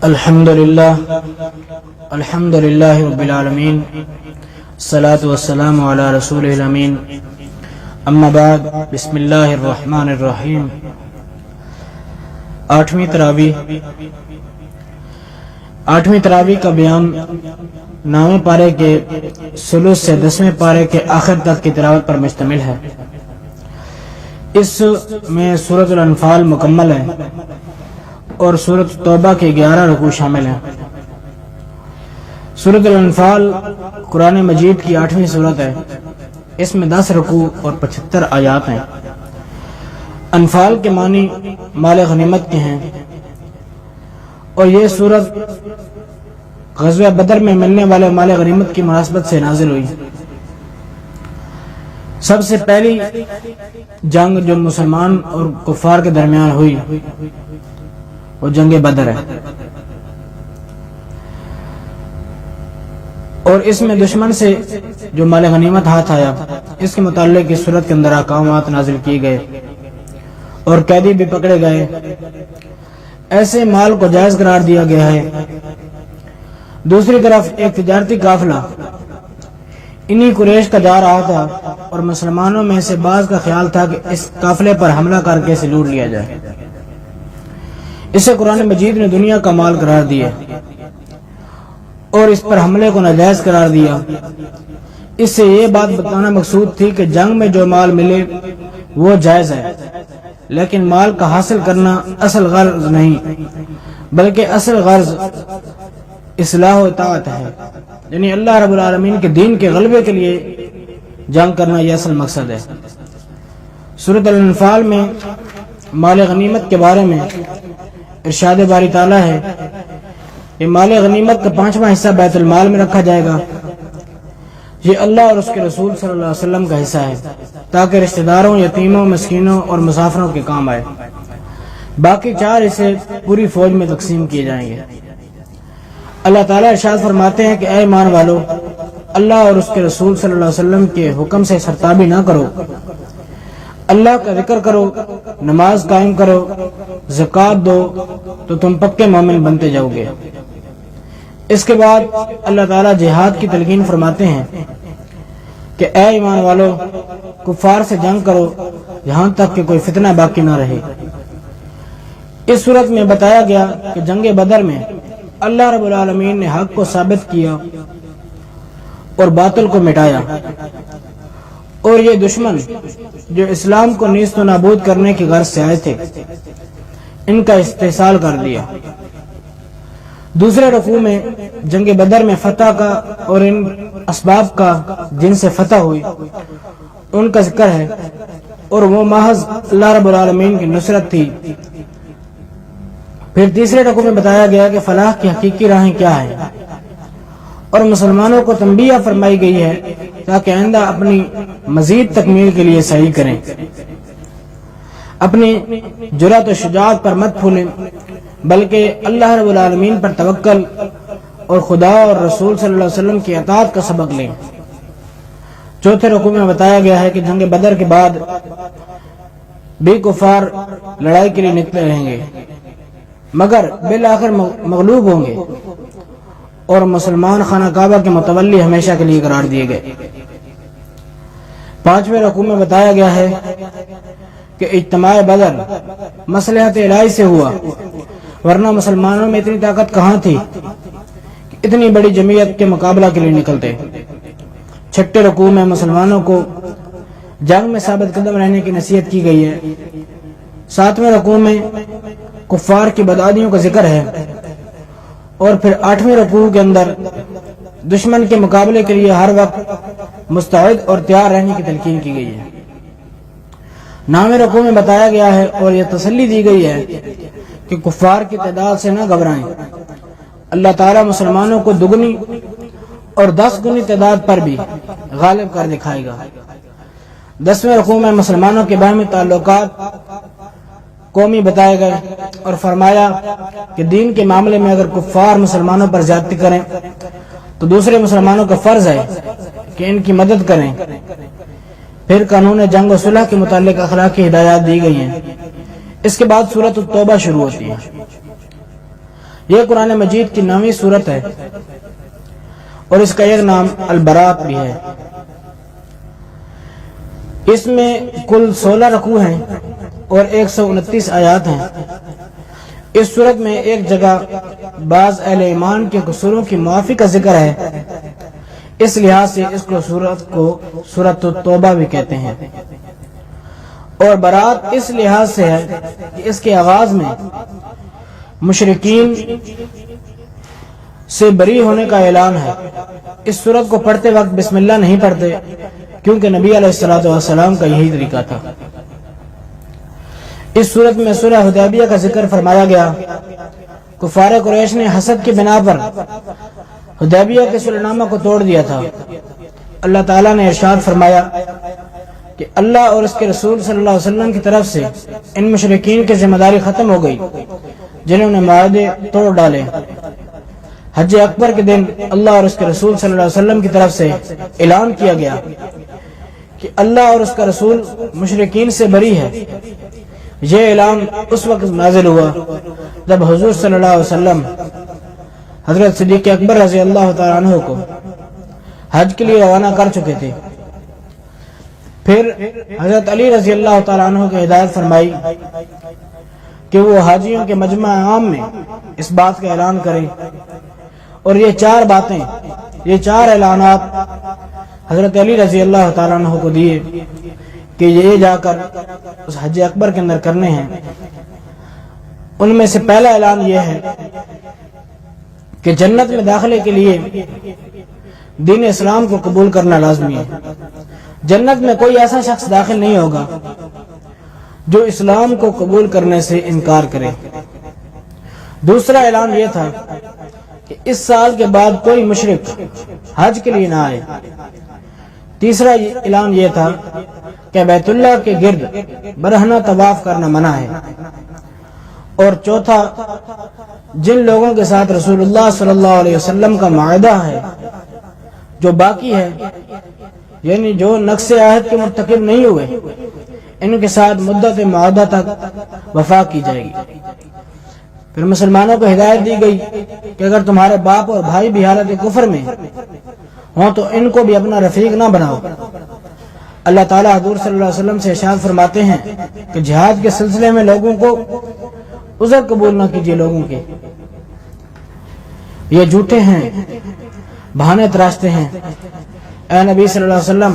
الحمد للہ رب العالمین، الصلاۃ والسلام علی رسول الامین، اما بعد، بسم اللہ الرحمن الرحیم۔ 8ویں تراویح کا بیان 9ویں پارے کے ثلث سے 10ویں پارے کے آخر تک کی تلاوت پر مشتمل ہے۔ اس میں سورۃ الانفال مکمل ہے اور سورۃ توبہ کے 11 رکوع شامل ہیں۔ سورۃ الانفال قرآن مجید کی 8ویں سورت ہے۔ اس میں 10 رکوع اور 75 آیات ہیں۔ انفال کے معنی مال غنیمت کے ہیں، اور یہ سورت غزوہ بدر میں ملنے والے مال غنیمت کی مناسبت سے نازل ہوئی۔ سب سے پہلی جنگ جو مسلمان اور کفار کے درمیان ہوئی وہ جنگ بدر ہے، اور اس میں دشمن سے جو مال غنیمت ہاتھ آیا اس کے متعلق اس صورت کے اندر احکامات نازل کیے گئے اور قیدی بھی پکڑے گئے۔ ایسے مال کو جائز قرار دیا گیا ہے۔ دوسری طرف ایک تجارتی قافلہ انہی قریش کا جا رہا تھا، اور مسلمانوں میں سے بعض کا خیال تھا کہ اس قافلے پر حملہ کر کے اسے لوٹ لیا جائے۔ اسے قرآن مجید نے دنیا کا مال قرار دیا اور اس پر حملے کو ناجائز قرار دیا۔ اس سے یہ بات بتانا مقصود تھی کہ جنگ میں جو مال ملے وہ جائز ہے، لیکن مال کا حاصل کرنا اصل غرض نہیں، بلکہ اصل غرض اصلاح و اطاعت ہے، یعنی اللہ رب العالمین کے دین کے غلبے کے لیے جنگ کرنا یہ اصل مقصد ہے۔ سورۃ الانفال میں مال غنیمت کے بارے میں ارشاد باری تعالیٰ ہے کہ مال غنیمت کا 5واں حصہ بیت المال میں رکھا جائے گا۔ یہ اللہ اور اس کے رسول صلی اللہ علیہ وسلم کا حصہ ہے تاکہ رشتہ داروں، یتیموں، مسکینوں اور مسافروں کے کام آئے۔ باقی 4 حصے پوری فوج میں تقسیم کیے جائیں گے۔ اللہ تعالیٰ ارشاد فرماتے ہیں کہ اے ایمان والو، اللہ اور اس کے رسول صلی اللہ علیہ وسلم کے حکم سے سرتابی نہ کرو، اللہ کا ذکر کرو، نماز قائم کرو، زکوٰۃ دو تو تم پکے مومن بنتے جاؤ گے۔ اس کے بعد اللہ تعالیٰ جہاد کی تلقین فرماتے ہیں کہ اے ایمان والو، کفار سے جنگ کرو یہاں تک کہ کوئی فتنہ باقی نہ رہے۔ اس صورت میں بتایا گیا کہ جنگ بدر میں اللہ رب العالمین نے حق کو ثابت کیا اور باطل کو مٹایا، اور یہ دشمن جو اسلام کو نیست و نابود کرنے کی غرض سے آئے تھے ان کا استحصال کر دیا۔ دوسرے رکوع میں جنگ بدر میں فتح کا اور ان اسباب کا جن سے فتح ہوئی ان کا ذکر ہے، اور وہ محض اللہ رب العالمین کی نصرت تھی۔ پھر تیسرے رکوع میں بتایا گیا کہ فلاح کی حقیقی راہیں کیا ہیں، اور مسلمانوں کو تنبیہ فرمائی گئی ہے تاکہ آئندہ اپنی مزید تکمیل کے لیے سعی کریں، اپنی جرأت و شجاعت پر مت پھولیں، بلکہ اللہ رب العالمین پر توکل اور خدا اور رسول صلی اللہ علیہ وسلم کی اطاعت کا سبق لیں۔ چوتھے رکوع میں بتایا گیا ہے کہ جنگ بدر کے بعد بھی کفار لڑائی کے لیے نکلے رہیں گے، مگر بالآخر مغلوب ہوں گے، اور مسلمان خانہ کعبہ کے متولی ہمیشہ کے لیے قرار دیے گئے۔ 5ویں رکوع میں بتایا گیا ہے کہ اجتماع بدر مصلحت الہی سے ہوا، ورنہ مسلمانوں میں اتنی طاقت کہاں تھی کہ اتنی بڑی جمعیت کے مقابلہ کے لیے نکلتے۔ 6 رکوع میں مسلمانوں کو جنگ میں ثابت قدم رہنے کی نصیحت کی گئی ہے۔ 7ویں رکوع میں کفار کی بدعادیوں کا ذکر ہے، اور پھر 8ویں رکوع کے اندر دشمن کے مقابلے کے لیے ہر وقت مستعد اور تیار رہنے کی تلقین کی گئی ہے۔ 9ویں رکوع میں بتایا گیا ہے اور یہ تسلی دی گئی ہے کہ کفار کی تعداد سے نہ گھبرائیں، اللہ تعالیٰ مسلمانوں کو دگنی اور 10 گنی تعداد پر بھی غالب کر دکھائے گا۔ 10ویں رکوع میں مسلمانوں کے باہمی تعلقات قومی بتائے گئے اور فرمایا کہ دین کے معاملے میں اگر کفار مسلمانوں پر زیادتی کریں تو دوسرے مسلمانوں کا فرض ہے کہ ان کی مدد کریں۔ پھر قانون جنگ و صلح کے متعلق اخلاقی ہدایات دی گئی ہیں۔ اس کے بعد سورۃ التوبہ شروع ہوتی ہے۔ یہ قرآن مجید کی 9ویں سورت ہے اور اس کا ایک نام البراءت بھی ہے۔ اس میں کل 16 رکوع ہیں اور 129 آیات ہیں۔ اس صورت میں ایک جگہ بعض اہل ایمان کے قصوروں کی معافی کا ذکر ہے، اس لحاظ سے اس کو سورۃ التوبہ بھی کہتے ہیں، اور برات اس لحاظ سے ہے کہ اس کے آغاز میں مشرکین سے بری ہونے کا اعلان ہے۔ اس سورت کو پڑھتے وقت بسم اللہ نہیں پڑھتے، کیونکہ نبی علیہ السلام کا یہی طریقہ تھا۔ اس سورت میں صلح حدیبیہ کا ذکر فرمایا گیا۔ کفار قریش نے حسد کی بنا پر حدیبیہ کے صلح نامہ کو توڑ دیا تھا۔ اللہ تعالیٰ نے ارشاد فرمایا کہ اللہ اور اس کے رسول صلی اللہ علیہ وسلم کی طرف سے ان مشرکین کی ذمہ داری ختم ہو گئی جنہوں نے معاہدے توڑ ڈالے۔ حج اکبر کے دن اللہ اور اس کے رسول صلی اللہ علیہ وسلم کی طرف سے اعلان کیا گیا کہ اللہ اور اس کا رسول مشرکین سے بری ہے۔ یہ اعلان اس وقت نازل ہوا جب حضور صلی اللہ علیہ وسلم حضرت صدیق اکبر رضی اللہ تعالیٰ عنہ کو حج کے لیے روانہ کر چکے تھے۔ پھر حضرت علی رضی اللہ تعالیٰ عنہ کو ہدایت فرمائی کہ وہ حاجیوں کے مجمع عام میں اس بات کا اعلان کریں، اور یہ 4 باتیں، یہ 4 اعلانات حضرت علی رضی اللہ تعالیٰ عنہ کو دیے کہ یہ جا کر اس حج اکبر کے اندر کرنے ہیں۔ ان میں سے پہلا اعلان یہ ہے کہ جنت میں داخلے کے لیے دین اسلام کو قبول کرنا لازمی ہے۔ جنت میں کوئی ایسا شخص داخل نہیں ہوگا جو اسلام کو قبول کرنے سے انکار کرے۔ دوسرا اعلان یہ تھا کہ اس سال کے بعد کوئی مشرک حج کے لیے نہ آئے۔ تیسرا اعلان یہ تھا کہ بیت اللہ کے گرد برہنہ طواف کرنا منع ہے۔ اور چوتھا، جن لوگوں کے ساتھ رسول اللہ صلی اللہ علیہ وسلم کا معاہدہ ہے جو باقی ہے، یعنی جو نقص عہد کے مرتکب نہیں ہوئے، ان کے ساتھ مدت معاہدہ تک وفا کی جائے گی۔ پھر مسلمانوں کو ہدایت دی گئی کہ اگر تمہارے باپ اور بھائی بھی حالت کفر میں ہوں تو ان کو بھی اپنا رفیق نہ بناؤ۔ اللہ تعالیٰ حضور صلی اللہ علیہ وسلم سے ارشاد فرماتے ہیں کہ جہاد کے سلسلے میں لوگوں کو عذر قبول نہ کیجیے۔ لوگوں کے یہ جھوٹے ہیں، بہانے تراشتے ہیں۔ اے نبی صلی اللہ علیہ وسلم،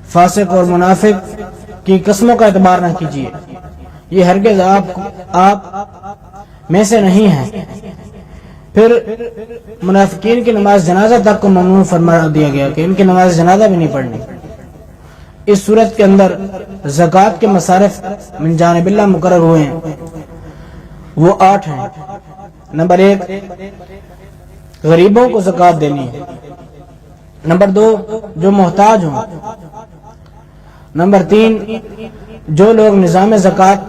فاسق اور منافق کی قسموں کا اعتبار نہ کیجیے، یہ ہرگز آپ میں سے نہیں ہیں۔ پھر منافقین کی نماز جنازہ تک کو ممنوع فرما دیا گیا کہ ان کی نماز جنازہ بھی نہیں پڑھنی۔ اس صورت کے اندر زکوٰۃ کے مصارف من جانب اللہ مقرر ہوئے ہیں، وہ 8 ہیں۔ نمبر 1، غریبوں کو زکوٰۃ دینی ہے۔ نمبر 2، جو محتاج ہوں۔ نمبر 3، جو لوگ نظام زکوٰۃ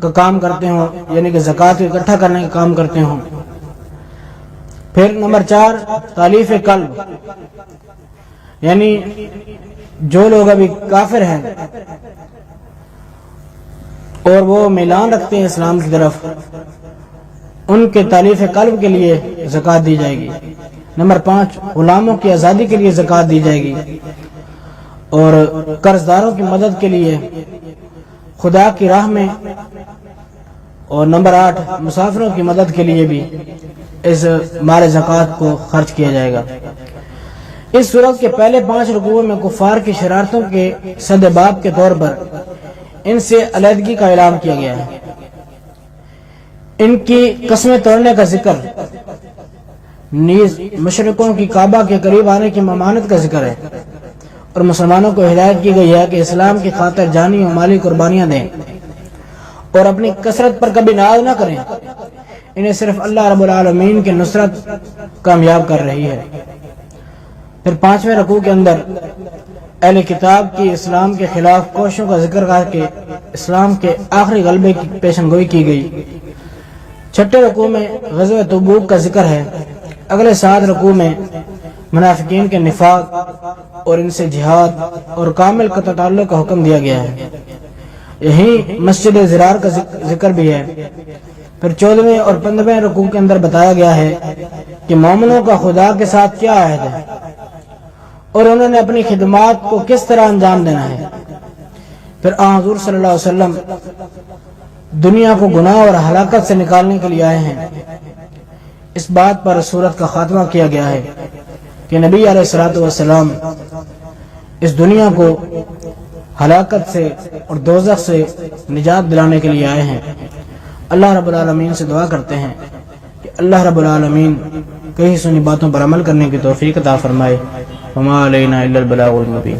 کا کام کرتے ہوں، یعنی کہ زکوٰۃ کو اکٹھا کرنے کا کام کرتے ہوں۔ پھر نمبر 4، تالیف قلب، یعنی جو لوگ ابھی کافر ہیں اور وہ میلان رکھتے ہیں اسلام کی طرف، ان کے تالیف قلب کے لیے زکوٰۃ دی جائے گی۔ نمبر 5، غلاموں کی آزادی کے لیے زکوٰۃ دی جائے گی، اور قرض داروں کی مدد کے لیے خدا کی راہ میں، اور نمبر 8، مسافروں کی مدد کے لیے بھی اس مال زکوٰۃ کو خرچ کیا جائے گا۔ اس سورت کے پہلے 5 رکوعوں میں کفار کی شرارتوں کے سد باب کے طور پر ان سے علیحدگی کا اعلان کیا گیا ہے۔ ان کی قسمیں توڑنے کا ذکر، نیز مشرکوں کی کعبہ کے قریب آنے کی ممانعت کا ذکر ہے، اور مسلمانوں کو ہدایت کی گئی ہے کہ اسلام کی خاطر جانی و مالی قربانیاں دیں اور اپنی کثرت پر کبھی ناز نہ کریں۔ انہیں صرف اللہ رب العالمین کی نصرت کامیاب کر رہی ہے۔ پھر 5ویں رکوع کے اندر اہل کتاب کی اسلام کے خلاف کوششوں کا ذکر کر کے اسلام کے آخری غلبے کی پیشن گوئی کی گئی۔ 6 رکوع میں غزوہ تبوک کا ذکر ہے۔ اگلے 7 رکوع میں منافقین کے نفاق اور ان سے جہاد اور کامل قطع تعلق کا حکم دیا گیا ہے۔ یہی مسجد زرار کا ذکر بھی ہے پھر 14ویں اور 15ویں رکوع کے اندر بتایا گیا ہے کہ مومنوں کا خدا کے ساتھ کیا عہد ہے اور انہوں نے اپنی خدمات کو کس طرح انجام دینا ہے۔ پھر حضور صلی اللہ علیہ وسلم دنیا کو گناہ اور ہلاکت سے نکالنے کے لیے آئے ہیں۔ اس بات پر سورت کا خاتمہ کیا گیا ہے کہ نبی علیہ الصلوۃ والسلام اس دنیا کو ہلاکت سے اور دوزخ سے نجات دلانے کے لیے آئے ہیں۔ اللہ رب العالمین سے دعا کرتے ہیں کہ اللہ رب العالمین کئی سنی باتوں پر عمل کرنے کی توفیق عطا فرمائے۔ وما علینا الا البلاغ المبین۔